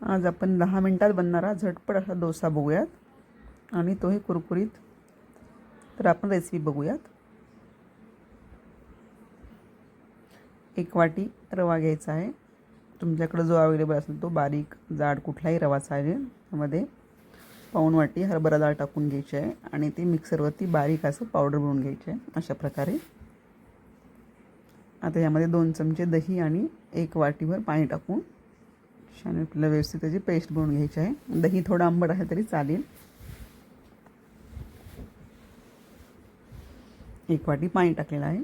आज आपण 10 मिनिटात बनणारा झटपट असा डोसा बघूयात आणि तोही कुरकुरीत. तर आपण रेसिपी बघूयात. 1 वाटी रवा घ्यायचा आहे. तुमच्याकडे जो अवेलेबल असेल तो, बारीक जाड कुठलाही रवा चालेल. त्यामध्ये पाऊण वाटी हरभरा डाळ टाकून घ्यायची आहे आणि ती मिक्सरवरती बारीक असं पावडर बनवून घ्यायची आहे अशा प्रकारे. आता यामध्ये 2 चमचे दही आणि 1 वाटीभर पाणी टाकून छान आपल्याला व्यवस्थित त्याची पेस्ट बनवून घ्यायची आहे. दही थोडं आंबट आहे तरी चालेल. 1 वाटी पाणी टाकलेलं आहे.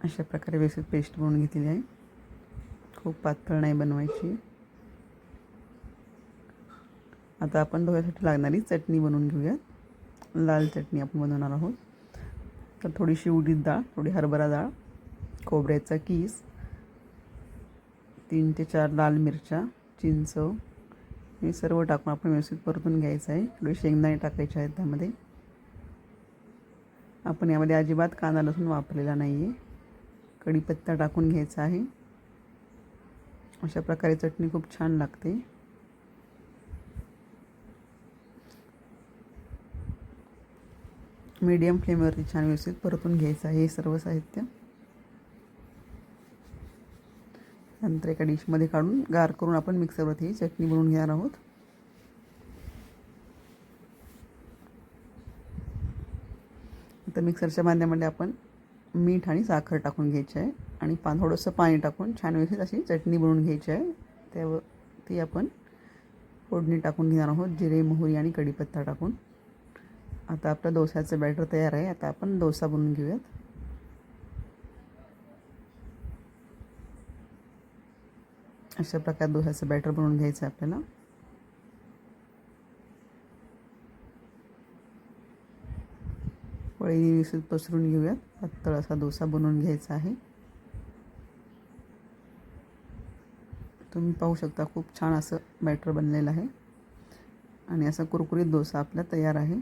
अशा प्रकारे व्यवस्थित पेस्ट बनवून घेतलेली आहे. खूप पातळ नाही बनवायची. आता आपण डोह्यासाठी लागणारी चटणी बनवून घेऊयात. लाल चटणी आपण बनवणार आहोत. तर थोडीशी उडीद डाळ, थोडी हरभरा डाळ, खोबऱ्याचा कीस, 3 ते 4 लाल मिरच्या, चिंच हे सर्व टाकून आपण व्यवस्थित परतून घ्यायचं आहे. थोडे शेंगदाणे टाकायचे आहेत त्यामध्ये. आपण यामध्ये अजिबात कांदा लसूण वापरलेला नाही आहे. कढीपत्ता टाकून घ्यायचा आहे. अशा प्रकारे चटणी खूप छान लागते. मीडियम फ्लेमवरती छान व्यवस्थित परतून घ्यायचं आहे हे सर्व साहित्य. नंतर एका डिशमध्ये काढून गार करून आपण मिक्सरवरती चटणी बनवून घेणार आहोत. आता मिक्सरच्या भांड्यामध्ये आपण मीठ आणि साखर टाकून घ्यायची आहे आणि थोडंसं पाणी टाकून छान व्यवस्थित अशी चटणी बनवून घ्यायची आहे. ती आपण फोडणी टाकून घेणार आहोत, जिरे, मोहरी आणि कढीपत्ता टाकून. आता आपलं डोस्याचं बॅटर तयार आहे. आता आपण डोसा बनवून घेऊयात. अशा प्रकारे डोस्याचं बॅटर बनवून घ्यायचं आहे आपल्याला. वळीने व्यवस्थित पसरून घेऊयात. पातळ असा डोसा बनवून घ्यायचा आहे. तुम्ही पाहू शकता खूप छान असं बॅटर बनलेलं आहे आणि असा कुरकुरीत डोसा आपला तयार आहे.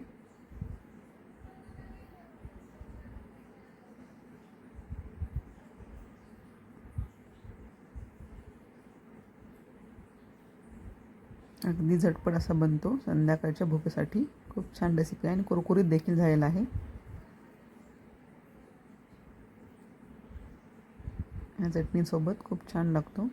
अगदी झटपट असा बनतो. संध्याकाळच्या भूकेसाठी खूप छान रेसिपी आहे आणि कुरकुरीत देखील झालेला आहे. या चटणीसोबत खूप छान लागतो.